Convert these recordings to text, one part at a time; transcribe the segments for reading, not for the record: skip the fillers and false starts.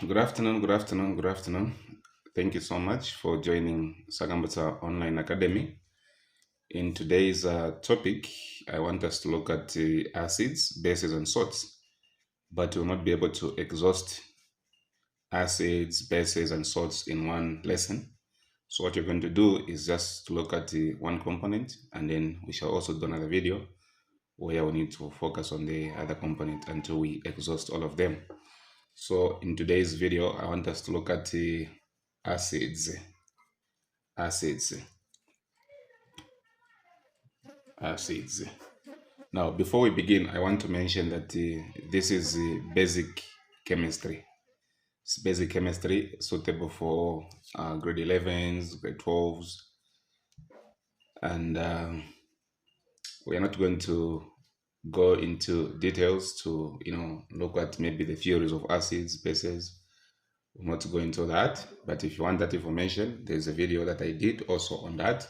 Good afternoon, good afternoon, good afternoon. Thank you so much for joining Sagambata Online Academy. In today's topic, I want us to look at acids, bases, and salts, but we'll not be able to exhaust acids, bases, and salts in one lesson. So what you're going to do is just to look at the one component, and then we shall also do another video where we need to focus on the other component until we exhaust all of them. So in today's video, I want us to look at the acids, acids, acids. Now, before we begin, I want to mention that this is basic chemistry. It's basic chemistry suitable for grade 11s, grade 12s, and we are not going to go into details to look at maybe the theories of acids, bases. We're not going into that, but if you want that information, there's a video that I did also on that.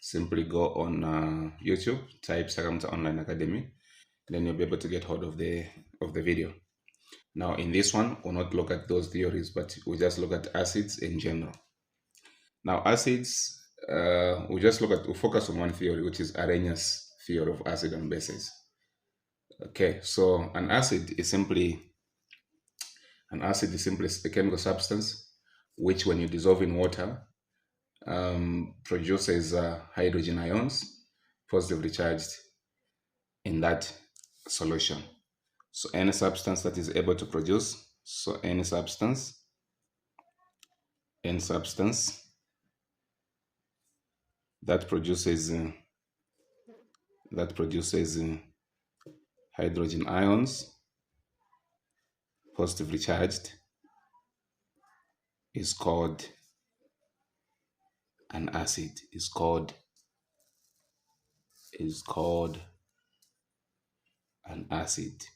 Simply go on YouTube, type Sagamata Online Academy, then you'll be able to get hold of the video. Now, in this one, we'll not look at those theories, but we'll just look at acids in general. Now, acids, we'll focus on one theory, which is Arrhenius' theory of acid and bases. Okay, so an acid is simply a chemical substance which, when you dissolve in water, produces hydrogen ions positively charged in that solution. So any substance that is able to produce, any substance that produces hydrogen ions positively charged is called an acid. Is called an acid.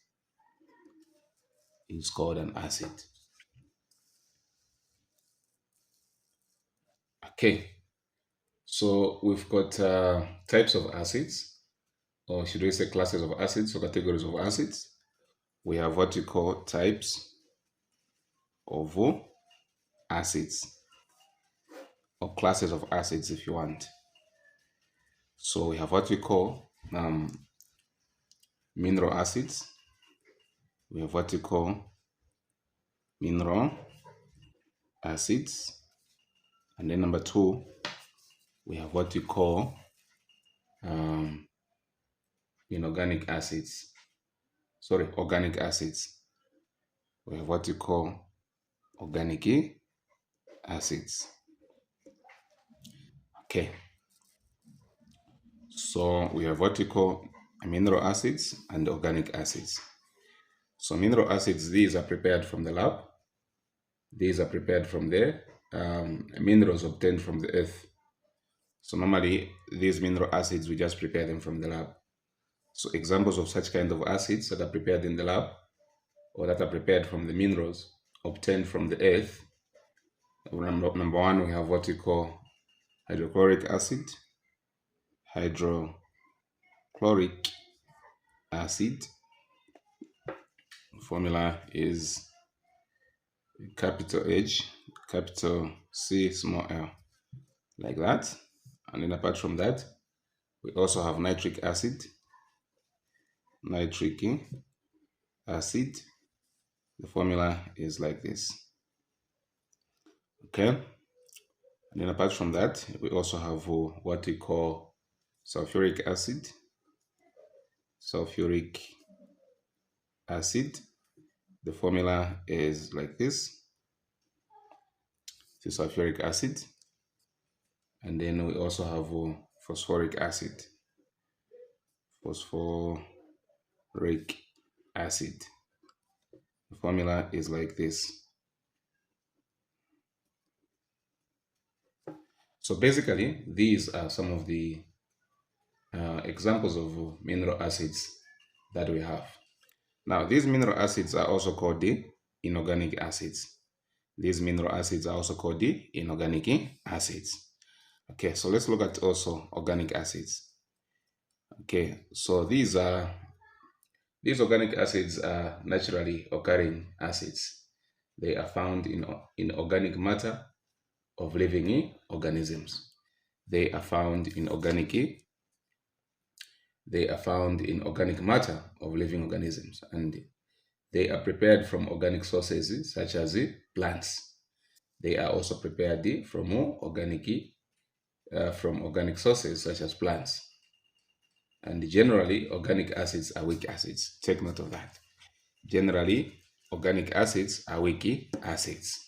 Is called an acid. Okay, so we've got types of acids, or should we say classes of acids or categories of acids. We have what we call types of acids, or classes of acids if you want. So we have what we call mineral acids. We have what we call mineral acids. And then number 2, we have what we call organic acids. We have what we call organic acids. Okay. So we have what we call mineral acids and organic acids. So mineral acids, these are prepared from the lab. These are prepared from the minerals obtained from the earth. So normally these mineral acids, we just prepare them from the lab. So examples of such kind of acids that are prepared in the lab, or that are prepared from the minerals obtained from the earth. Number 1, we have what we call hydrochloric acid. Hydrochloric acid. Formula is capital H, capital C, small l, like that. And then apart from that, we also have nitric acid. Nitric acid. The formula is like this. Okay. And then apart from that, we also have what we call sulfuric acid. Sulfuric acid. The formula is like this. It's sulfuric acid. And then we also have phosphoric acid. Phosphoric acid. The formula is like this. So basically, these are some of the examples of mineral acids that we have. Now, these mineral acids are also called the inorganic acids. These mineral acids are also called the inorganic acids. Okay, so let's look at also organic acids. Okay, so these organic acids are naturally occurring acids. They are found in organic matter of living organisms. They are found in organic matter of living organisms, and they are prepared from organic sources such as plants. They are also prepared from organic sources such as plants. And generally, organic acids are weak acids. Take note of that. Generally, organic acids are weak acids.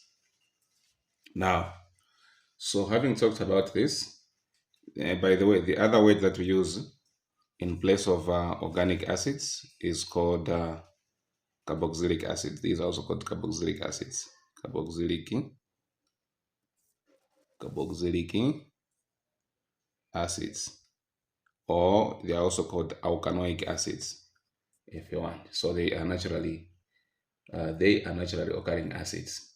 Now, so having talked about this, by the way, the other word that we use in place of organic acids is called carboxylic acid. These are also called carboxylic acids. Carboxylic, carboxylic acids, or they are also called alkanoic acids, if you want. So they are naturally occurring acids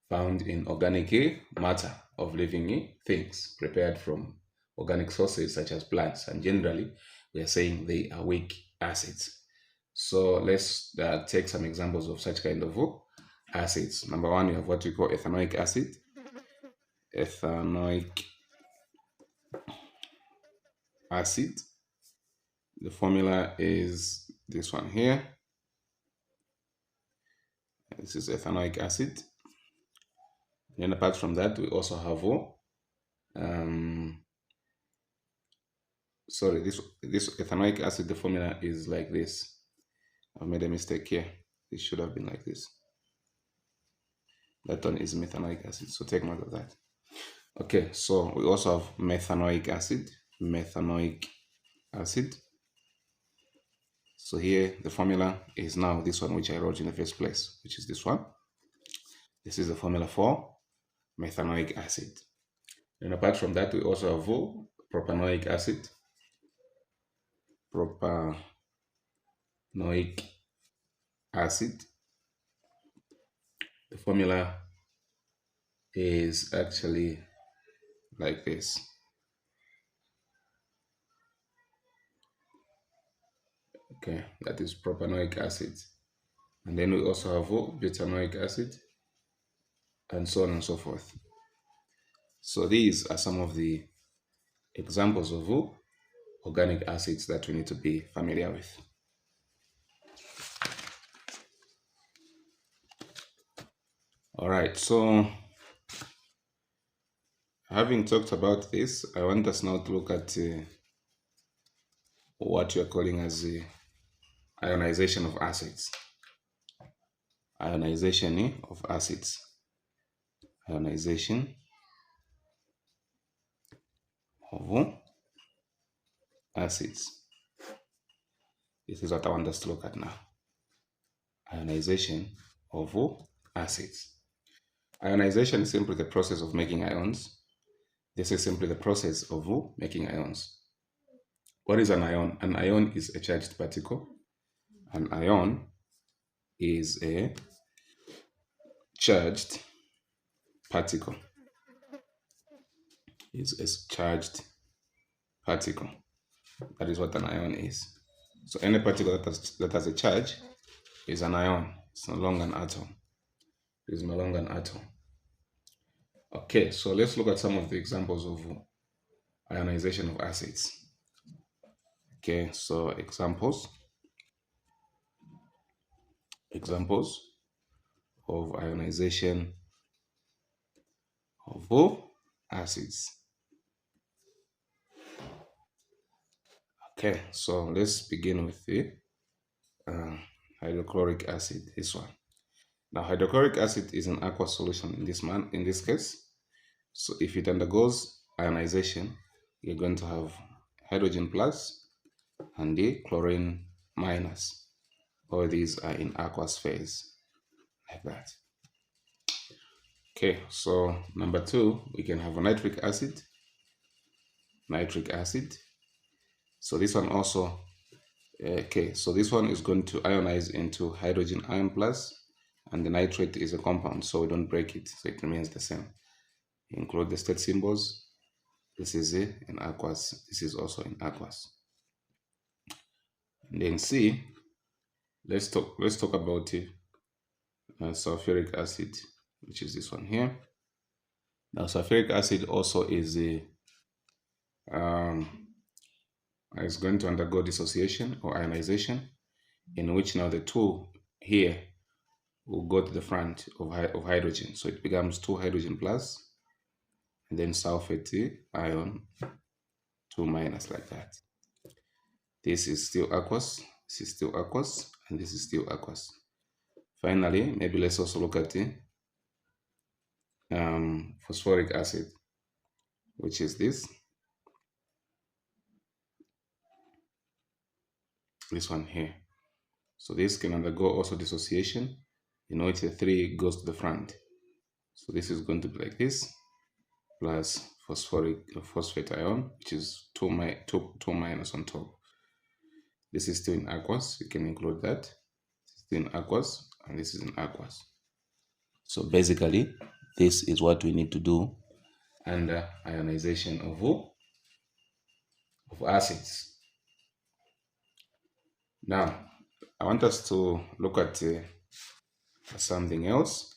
found in organic matter of living things prepared from organic sources such as plants. And generally, we are saying they are weak acids. So let's take some examples of such kind of acids. Number one, you have what we call ethanoic acid. Ethanoic acid. The formula is this one here. This is ethanoic acid. And apart from that, we also have this ethanoic acid. The formula is like this. I've made a mistake here. It should have been like this. That one is methanoic acid, so take note of that. Okay, so we also have methanoic acid. Methanoic acid. So here the formula is now this one which I wrote in the first place, which is this one. This is the formula for methanoic acid. And apart from that, we also have propanoic acid. Propanoic acid. The formula is actually like this. Okay, that is propanoic acid. And then we also have butanoic acid, and so on and so forth. So these are some of the examples of organic acids that we need to be familiar with. All right, so having talked about this, I want us now to look at what we are calling as the ionization of acids. Ionization of acids. Ionization of acids. This is what I want us to look at now. Ionization of acids. Ionization is simply the process of making ions. This is simply the process of making ions. What is an ion? An ion is a charged particle. An ion is a charged particle. It's a charged particle. That is what an ion is. So any particle that has a charge is an ion. It's no longer an atom. It is no longer an atom. Okay, so let's look at some of the examples of ionization of acids. Okay, so examples of ionization of acids. Okay, so let's begin with the hydrochloric acid, this one. Now, hydrochloric acid is an aqueous solution in this case. So if it undergoes ionization, you're going to have hydrogen plus and the chlorine minus. All these are in aqueous phase, like that. Okay, so number two, we can have a nitric acid. Nitric acid. So this one also, okay, so this one is going to ionize into hydrogen ion plus, and the nitrate is a compound, so we don't break it, so it remains the same. Include the state symbols. This is in aqueous. This is also in aqueous. And then C, let's talk about sulfuric acid, which is this one here. Now, sulfuric acid also um, is going to undergo dissociation or ionization, in which now the two here will go to the front of hydrogen. So it becomes 2 hydrogen plus, and then sulfate ion 2 minus, like that. This is still aqueous, this is still aqueous, and this is still aqueous. Finally, maybe let's also look at the phosphoric acid, which is this one here. So this can undergo also dissociation, in which the 3 goes to the front. So this is going to be like this, plus phosphate ion, which is 2 minus on top. This is still in aqueous, you can include that. This is still in aqueous, and this is in aqueous. So basically, this is what we need to do under ionization of acids. Now, I want us to look at something else.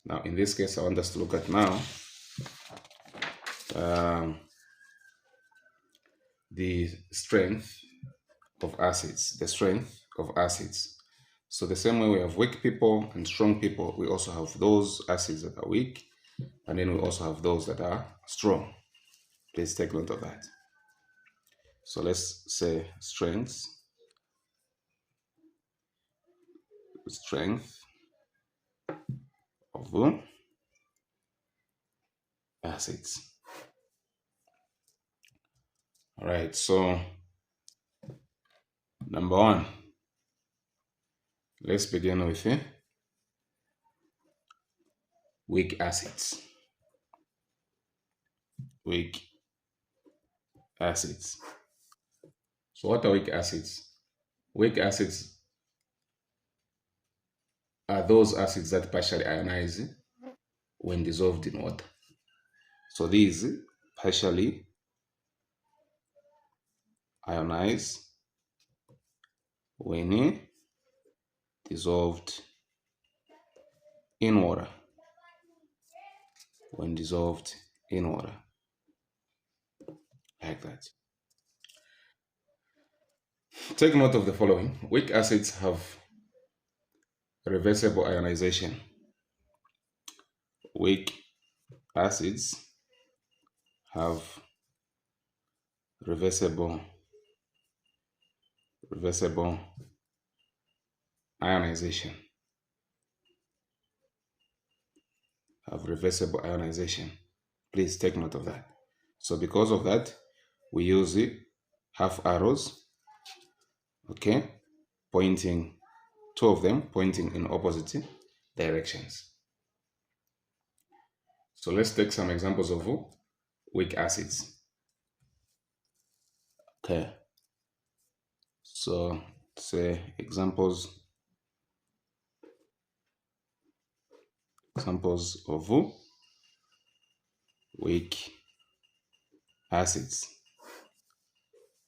Now, in this case, I want us to look at now the strength of acids, So the same way we have weak people and strong people, we also have those acids that are weak, and then we also have those that are strong. Please take note of that. So let's say strength of acids. All right, so number 1, let's begin with weak acids. Weak acids. So what are weak acids? Weak acids are those acids that partially ionize when dissolved in water. So these partially ionize when dissolved in water. When dissolved in water, like that. Take note of the following. Weak acids have reversible ionization. Weak acids have reversible ionization. Please take note of that. So because of that, we use half arrows, okay, pointing, 2 of them pointing in opposite directions. So let's take some examples of weak acids. Okay. So say examples of weak acids.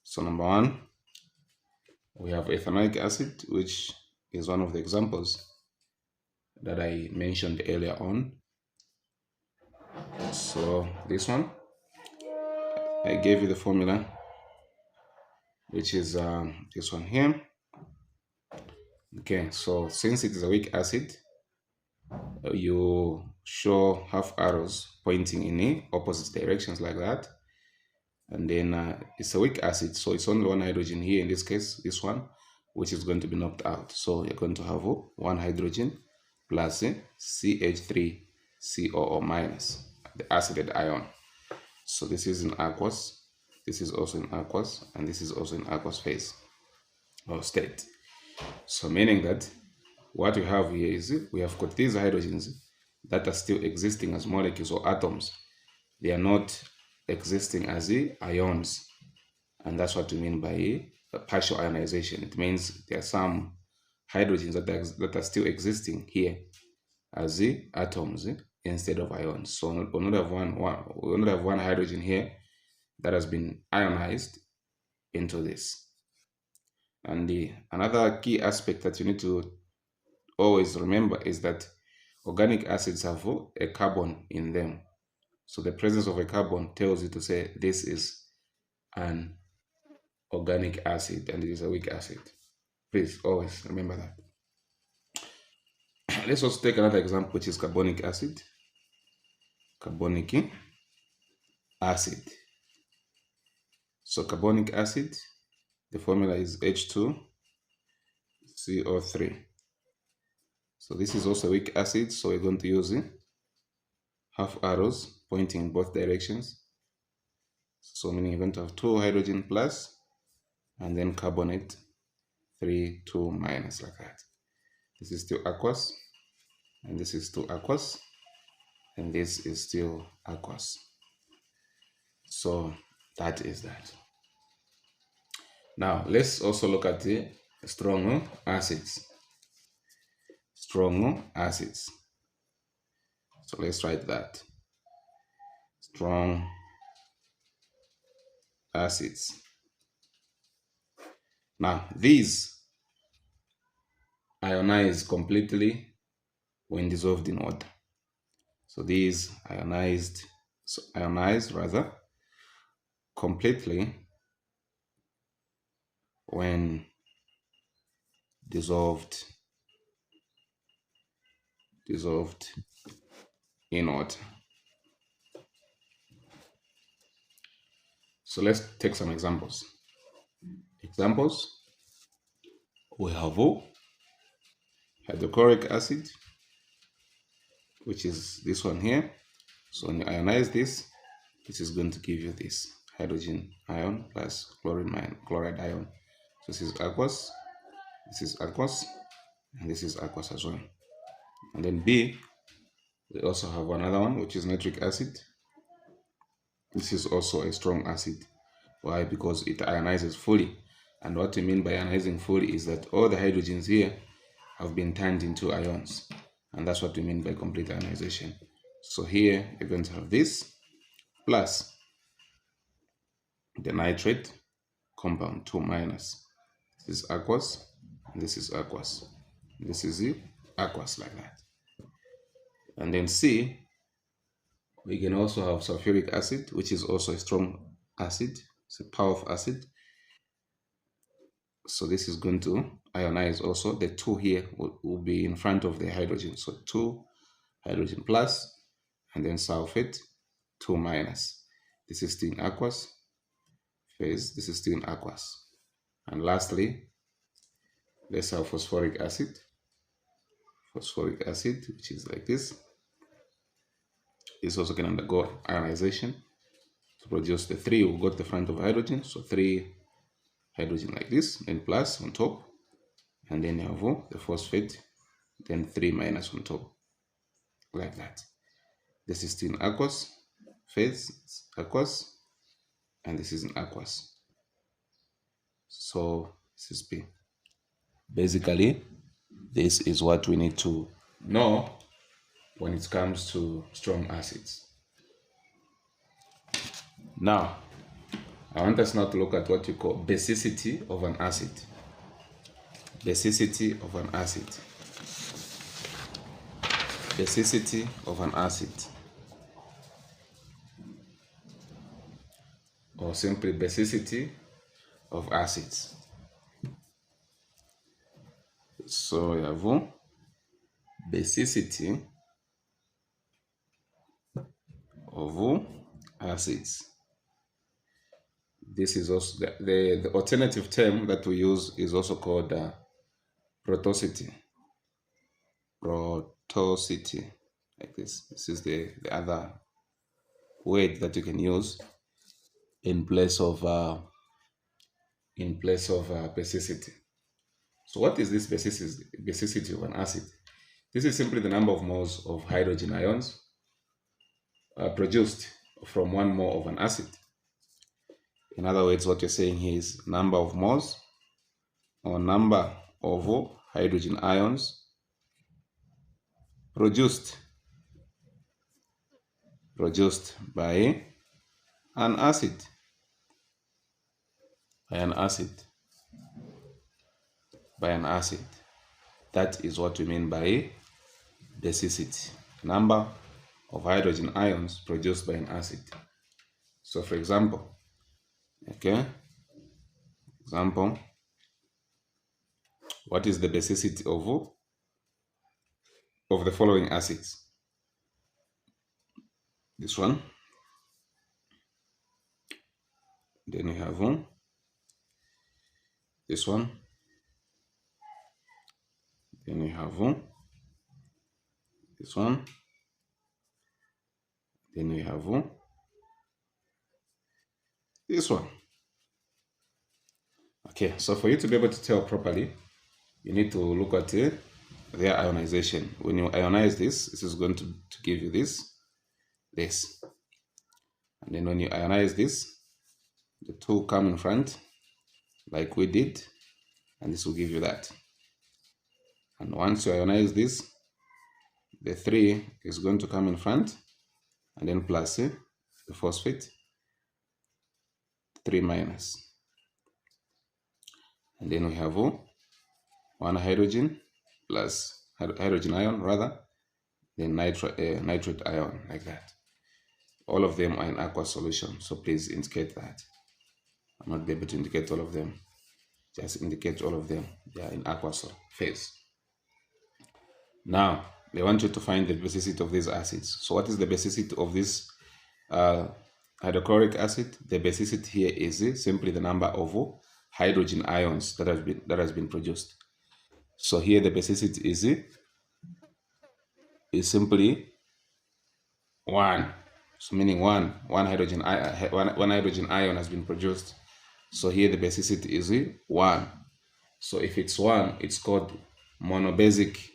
So number 1, we have ethanoic acid, which is one of the examples that I mentioned earlier on. So this one, I gave you the formula, which is this one here. Okay, so since it is a weak acid, you show half arrows pointing in opposite directions like that. And then it's a weak acid, so it's only 1 hydrogen here, in this case, this one, which is going to be knocked out. So you're going to have 1 hydrogen plus CH3COO minus, the acidated ion. So this is in aqueous, this is also in aqueous, and this is also in aqueous phase or state. So meaning that what we have here is we have got these hydrogens that are still existing as molecules or atoms. They are not existing as ions, and that's what we mean by partial ionization. It means there are some hydrogens that are still existing here as atoms instead of ions. So we not have one hydrogen here that has been ionized into this. And another key aspect that you need to always remember is that organic acids have a carbon in them. So the presence of a carbon tells you to say this is an organic acid and it is a weak acid. Please always remember that. Let's also take another example, which is carbonic acid. Carbonic acid. So carbonic acid, the formula is H2CO3. So this is also weak acid, so we're going to use half arrows pointing in both directions. So meaning you're going to have 2 hydrogen plus and then carbonate 3, 2 minus, like that. This is still aqueous and this is still aqueous and this is still aqueous. So that is that. Now let's also look at the strong acids. Strong acids. So let's write that. Strong acids. Now these ionize completely when dissolved in water. So these ionize rather completely when dissolved in water. So let's take some examples. We have hydrochloric acid, which is this one here. So when you ionize this, this is going to give you this hydrogen ion plus chloride ion. So this is aqueous, and this is aqueous as well. And then B, we also have another one, which is nitric acid. This is also a strong acid. Why? Because it ionizes fully. And what we mean by ionizing fully is that all the hydrogens here have been turned into ions. And that's what we mean by complete ionization. So here you're going to have this plus the nitrate compound 2 minus. This is aqueous, and this is aqueous. This is the aqueous, like that. And then C, we can also have sulfuric acid, which is also a strong acid. It's a powerful acid. So this is going to ionize also. The 2 here will be in front of the hydrogen. So 2 hydrogen plus, and then sulfate 2 minus. This is still in aqueous phase. This is still in aqueous. And lastly, let's have phosphoric acid. Phosphoric acid, which is like this, is also can undergo ionization to produce the 3. We'll go to the front of hydrogen. So 3 hydrogen like this, then plus on top, and then you have the phosphate, then 3 minus on top, like that. This is still in aqueous phase, it's aqueous, and this is in aqueous. So this is P. Basically, this is what we need to know when it comes to strong acids. Now, I want us now to look at what you call basicity of an acid. Basicity of an acid. Basicity of an acid. Or simply basicity of acids. So we have basicity of acids. This is also the alternative term that we use is also called protosity. Protosity, like this. This is the other word that you can use in place of basicity. So what is this basicity of an acid? This is simply the number of moles of hydrogen ions produced from 1 mole of an acid. In other words, what you're saying here is number of moles or number of hydrogen ions produced by an acid. By an acid. That is what we mean by basicity, number of hydrogen ions produced by an acid. So for example, okay, example, what is the basicity of the following acids? This one, then we have this one, then we have this one, then we have this one. Okay, so for you to be able to tell properly, you need to look at their ionization. When you ionize this, this is going to give you this. And then when you ionize this, the two come in front, like we did, and this will give you that. And once you ionize this, the 3 is going to come in front, and then plus the phosphate, 3 minus. And then we have one hydrogen plus hydrogen ion rather, then nitrate ion, like that. All of them are in aqueous solution, so please indicate that. I'm not able to indicate all of them. Just indicate all of them. They are in aqueous phase. Now, they want you to find the basicity of these acids. So what is the basicity of this hydrochloric acid? The basicity here is simply the number of hydrogen ions that has been produced. So here the basicity is simply 1. So meaning one hydrogen ion has been produced. So here the basicity is 1. So if it's 1, it's called monobasic.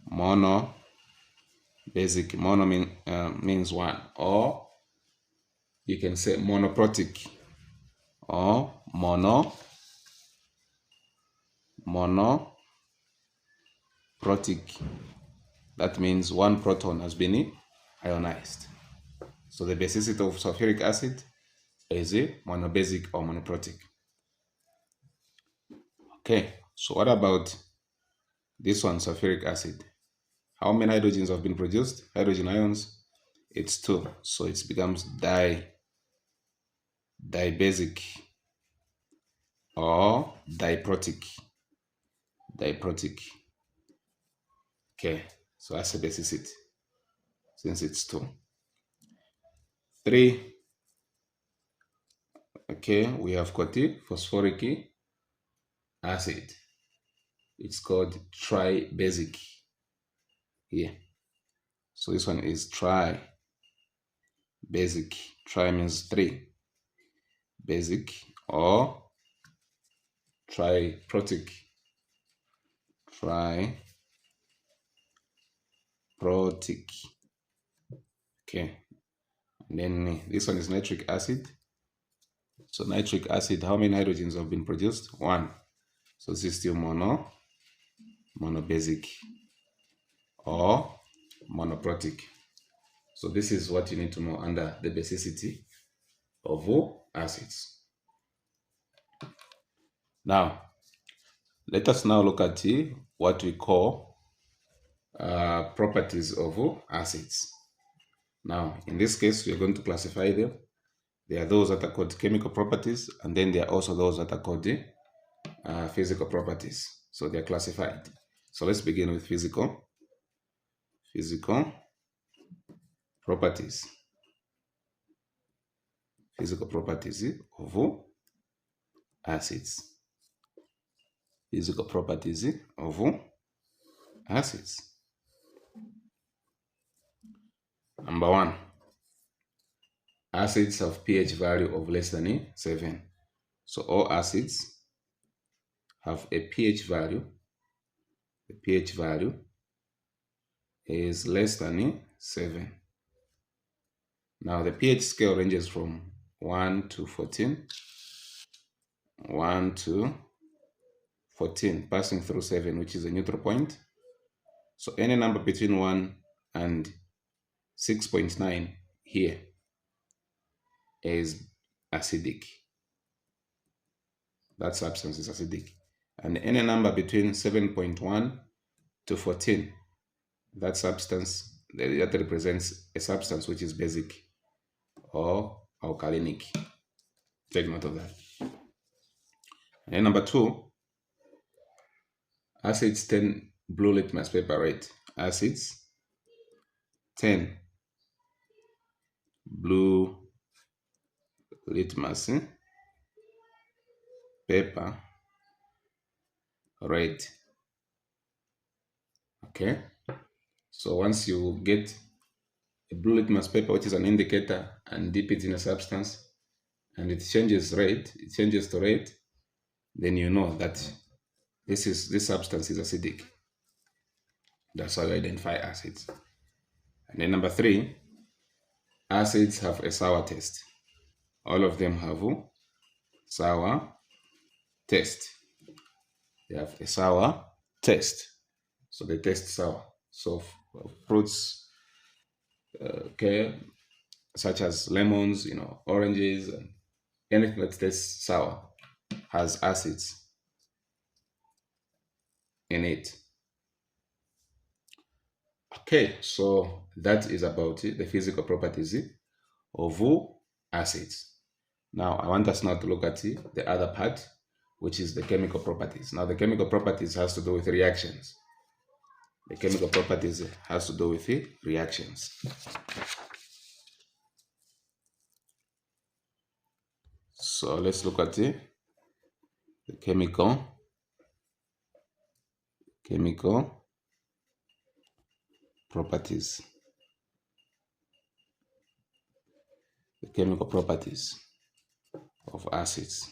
Mono means 1, or you can say monoprotic, or monoprotic. That means 1 proton has been ionized. So the basicity of sulfuric acid is monobasic or monoprotic. Okay, so what about this one, sulfuric acid? How many hydrogens have been produced? Hydrogen ions, it's 2. So it becomes dibasic or diprotic. Okay, so that's the basicity since it's 2. 3. Okay, we have got phosphoric acid. It's called tribasic here. So this one is tribasic. Tri means 3. Basic or triprotic. Okay. And then this one is nitric acid. So nitric acid, how many hydrogens have been produced? 1. So this is still monobasic or monoprotic. So this is what you need to know under the basicity of acids. Now, let us now look at what we call properties of acids. Now, in this case, we are going to classify them. There are those that are called chemical properties, and then there are also those that are called physical properties. So they are classified. So let's begin with physical properties. Physical properties of acids. Physical properties of acids. Number 1, acids have pH value of less than 7. So all acids have a pH value. The pH value is less than 7. Now the pH scale ranges from 1 to 14. 1 to 14, passing through 7, which is a neutral point. So any number between 1 and 6.9 here is acidic. That substance is acidic. And any number between 7.1 to 14. That substance that represents a substance which is basic or alkalinic. Take note of that. And then number 2, acids 10 blue litmus paper red. Acids 10 blue litmus paper red. Okay, so once you get a blue litmus paper, which is an indicator, and dip it in a substance and it changes to red, then you know that this substance is acidic. That's how you identify acids. And then number 3, acids have a sour taste. All of them have sour taste. They have a sour taste. So they taste sour. So fruits, okay, such as lemons, oranges, and anything that tastes sour has acids in it. Okay, so that is about the physical properties of acids. Now, I want us now to look at the other part, which is the chemical properties. Now, the chemical properties has to do with reactions. The chemical properties has to do with reactions. So let's look at the chemical properties. The chemical properties of acids.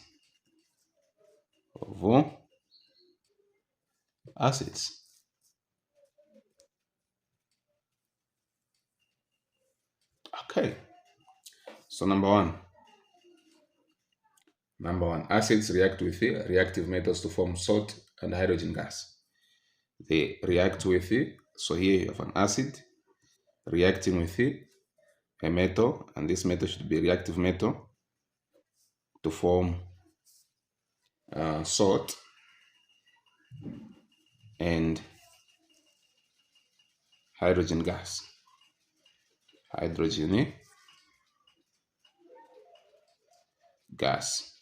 Okay. So number one, acids react with reactive metals to form salt and hydrogen gas. They react with so here you have an acid reacting with a metal, and this metal should be a reactive metal to form salt and hydrogen gas. Gas.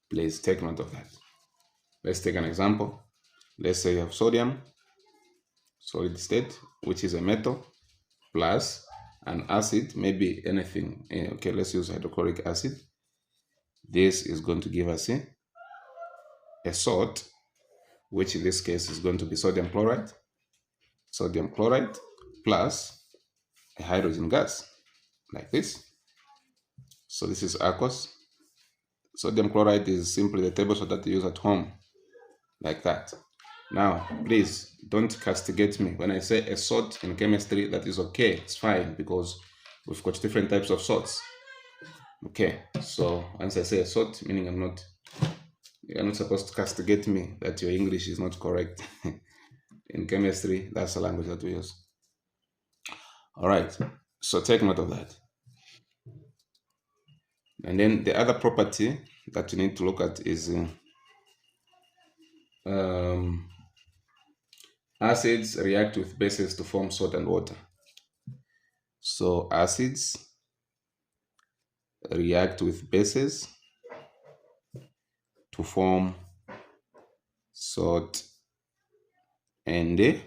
Please take note of that. Let's take an example. Let's say you have sodium, solid state, which is a metal, plus an acid, maybe anything. Okay, let's use hydrochloric acid. This is going to give us a salt, which in this case is going to be sodium chloride plus a hydrogen gas, like this. So this is aqueous. Sodium chloride is simply the table salt that you use at home, like that. Now, please don't castigate me when I say a salt in chemistry. That is okay, it's fine, because we've got different types of salts. Okay, so once I say a salt, meaning you're not supposed to castigate me that your English is not correct. In chemistry, that's the language that we use. All right, so take note of that. And then the other property that you need to look at is acids react with bases to form salt and water. So acids react with bases to form salt and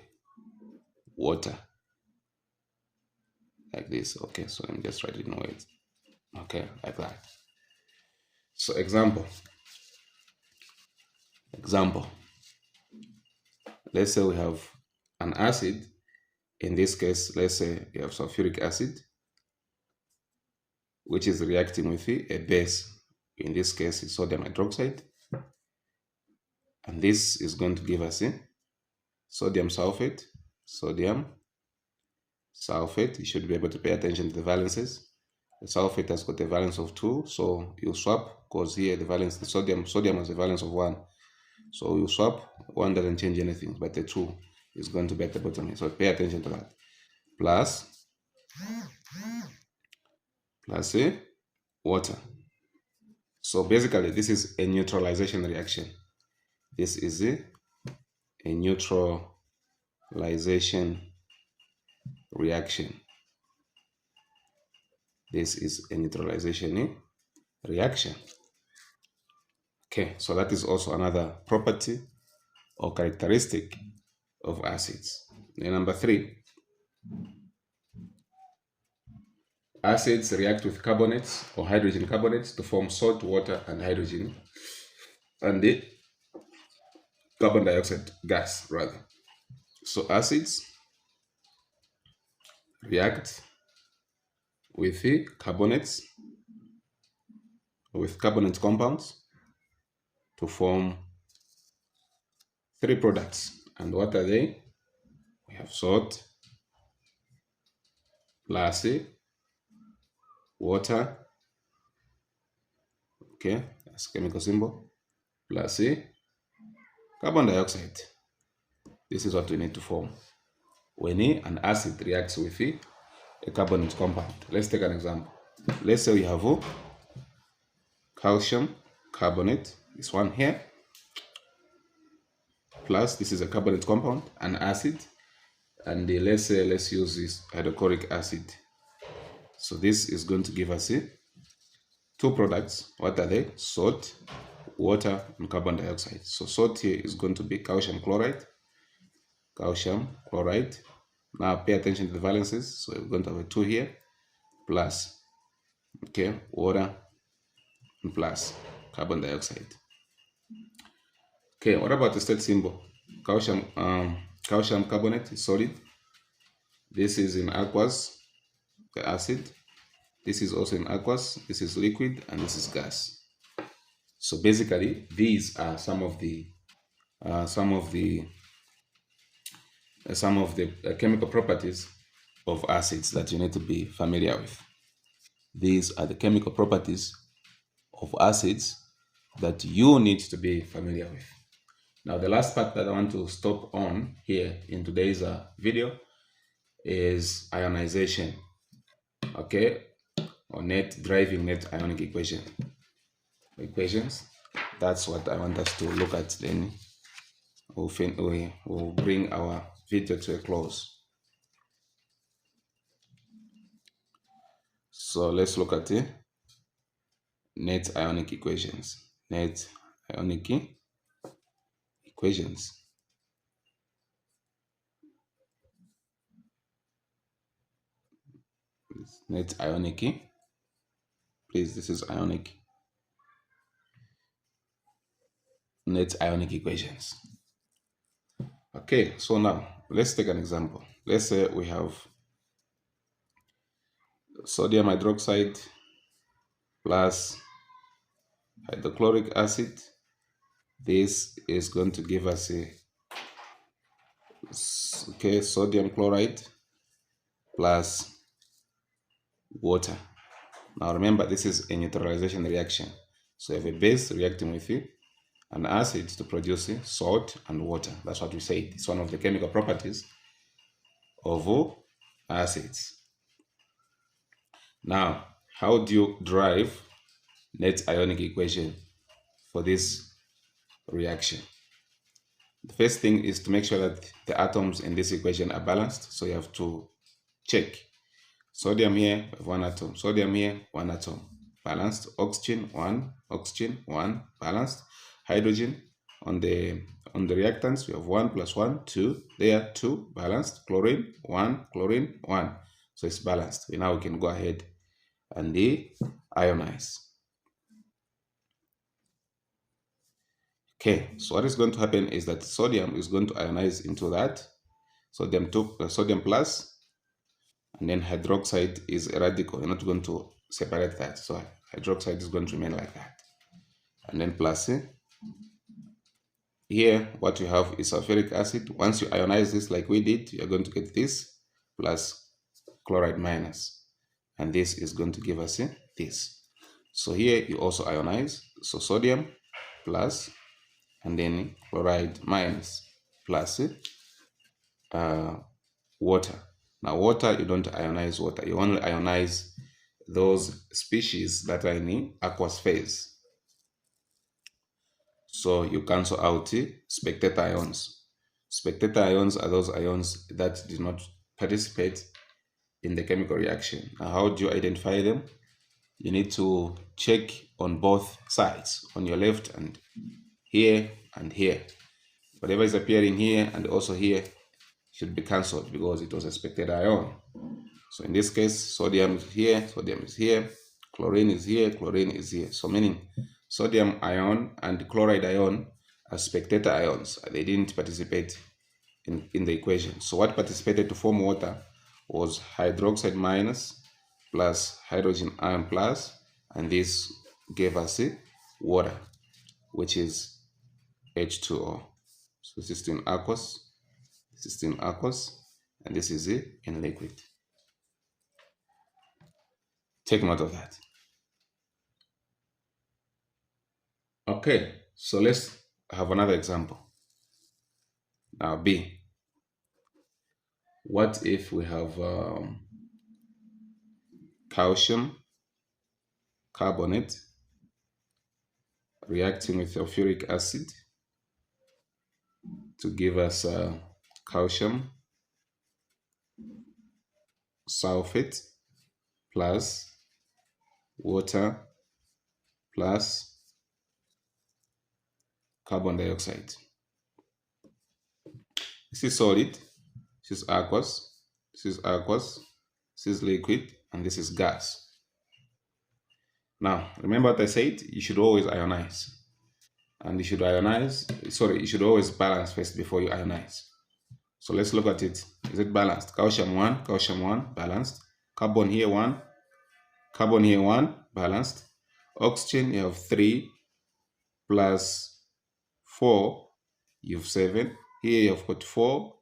water, like this. Okay, so let me just write it in words. Okay, like that. So example. Let's say we have an acid. In this case, let's say you have sulfuric acid, which is reacting with a base. In this case, it's sodium hydroxide. And this is going to give us sodium sulfate. You should be able to pay attention to the valences. The sulfate has got a valence of 2, so you swap, because here the sodium has a valence of 1. So you swap, 1 doesn't change anything, but the 2 is going to be at the bottom here. So pay attention to that. Plus water. So basically, this is a neutralization reaction. This is a neutral neutralization reaction. This is a neutralization reaction. Okay, so that is also another property or characteristic of acids. And number 3, acids react with carbonates or hydrogen carbonates to form salt, water, and hydrogen, and the carbon dioxide gas, rather. So acids react with the carbonates, with carbonate compounds to form 3 products. And what are they? We have salt plus water, okay, that's chemical symbol, plus carbon dioxide. This is what we need to form when an acid reacts with a carbonate compound. Let's take an example. Let's say we have calcium carbonate, this one here, plus this is a carbonate compound, an acid, and let's use this hydrochloric acid. So this is going to give us 2 products. What are they? Salt, water, and carbon dioxide. So salt here is going to be calcium chloride. Calcium chloride. Now pay attention to the valences. So we're going to have a 2 here, plus, okay, water, and plus carbon dioxide. Okay, what about the state symbol? Calcium carbonate is solid. This is in aqueous, the acid. This is also in aqueous. This is liquid, and this is gas. So basically, these are some of the chemical properties of acids that you need to be familiar with. These are the chemical properties of acids that you need to be familiar with. Now, the last part that I want to stop on here in today's video is ionization, okay, or driving net ionic equations. That's what I want us to look at. Then we'll bring our video to a close. So let's look at net ionic equations. Net ionic equations. Net ionic. Please, this is ionic. Net ionic equations. Okay, so now let's take an example. Let's say we have sodium hydroxide plus hydrochloric acid. This is going to give us sodium chloride plus water. Now remember, this is a neutralization reaction. So you have a base reacting with an acid to produce salt and water. That's what we said. It's one of the chemical properties of acids. Now, how do you derive net ionic equation for this reaction? The first thing is to make sure that the atoms in this equation are balanced. So you have to check. Sodium here, 1 atom. Sodium here, 1 atom. Balanced. Oxygen, 1, balanced. Hydrogen on the reactants, we have 1 plus 1, 2. There, 2, balanced. Chlorine, 1, chlorine, 1. So it's balanced. Now we can go ahead and ionize. Okay, so what is going to happen is that sodium is going to ionize into that. Sodium plus, and then hydroxide is a radical. You're not going to separate that. So hydroxide is going to remain like that. And then plus here, what you have is sulfuric acid. Once you ionize this like we did, you're going to get this plus chloride minus. And this is going to give us this. So here you also ionize. So sodium plus, and then chloride minus plus water. Now water, you don't ionize water. You only ionize those species that are in aqueous phase. So you cancel out spectator ions. Spectator ions are those ions that do not participate in the chemical reaction. Now, how do you identify them? You need to check on both sides, on your left and here and here. Whatever is appearing here and also here should be cancelled because it was a spectator ion. So in this case, sodium is here, chlorine is here, chlorine is here. So meaning sodium ion and chloride ion are spectator ions. They didn't participate in the equation. So what participated to form water was hydroxide minus plus hydrogen ion plus, and this gave us water, which is H2O. So this is still in aqueous, this is still in aqueous, and this is in liquid. Take note of that. Okay, so let's have another example. Now B. What if we have calcium carbonate reacting with sulfuric acid to give us calcium sulfate plus water plus carbon dioxide. This is solid, this is aqueous, this is aqueous, this is liquid, and this is gas. Now, remember what I said? You should always ionize. And you should you should always balance first before you ionize. So let's look at it. Is it balanced? Calcium 1, balanced. Carbon here 1, carbon here 1, balanced. Oxygen, you have 3 plus 4, you have 7. Here you have got 4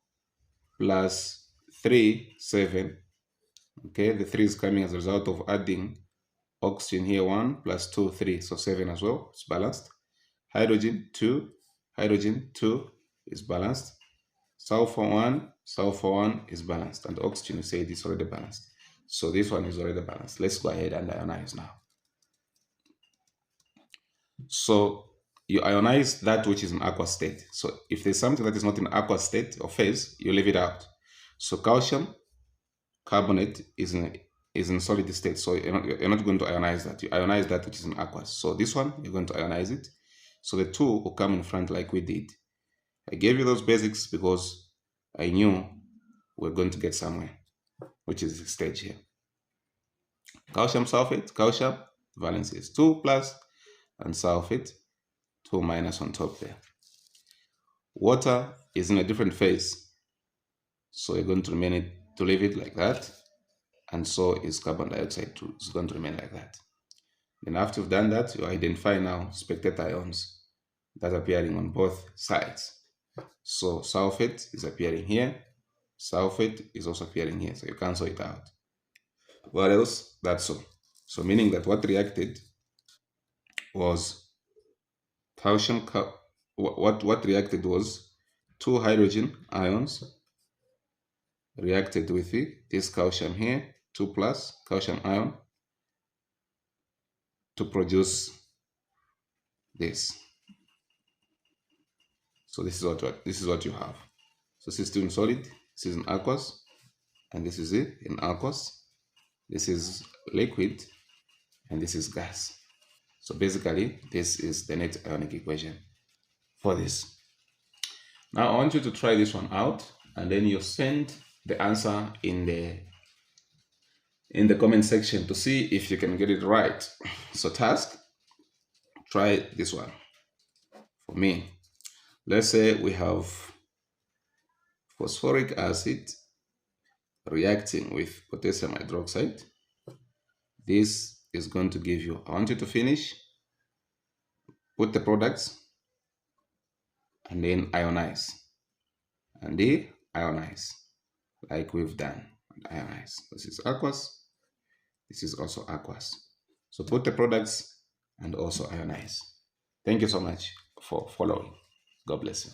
plus 3, 7. Okay, the 3 is coming as a result of adding oxygen here 1 plus 2, 3, so 7 as well. It's balanced. Hydrogen 2 is balanced. Sulfur 1 is balanced, and oxygen, you say it is already balanced. So this one is already balanced. Let's go ahead and ionize now. So you ionize that which is in aqueous state. So if there's something that is not in aqueous state or phase, you leave it out. So calcium carbonate is in solid state, so you're not going to ionize that. You ionize that which is in aqueous. So this one, you're going to ionize it. So the 2 will come in front like we did. I gave you those basics because I knew we're going to get somewhere, which is the stage here. Calcium sulfate, calcium, valence is 2 plus, and sulfate, 2 minus on top there. Water is in a different phase, so you're going to leave it like that, and so is carbon dioxide too. It's going to remain like that. Then after you've done that, you identify now spectator ions that are appearing on both sides. So sulfate is appearing here, sulfate is also appearing here, so you cancel it out. What else? That's all. So meaning that what reacted was calcium, what reacted was 2 hydrogen ions reacted with this calcium here, 2 plus calcium ion, to produce this. So this is what you have. So this is still in solid, this is in aqueous, and this is it in aqueous. This is liquid, and this is gas. So basically, this is the net ionic equation for this. Now I want you to try this one out, and then you send the answer in the comment section to see if you can get it right. So task, try this one for me. Let's say we have phosphoric acid reacting with potassium hydroxide. This is going to give you, I want you to finish, put the products, and then ionize. And then ionize, like we've done. And ionize. This is aqueous. This is also aqueous. So put the products and also ionize. Thank you so much for following. God bless you.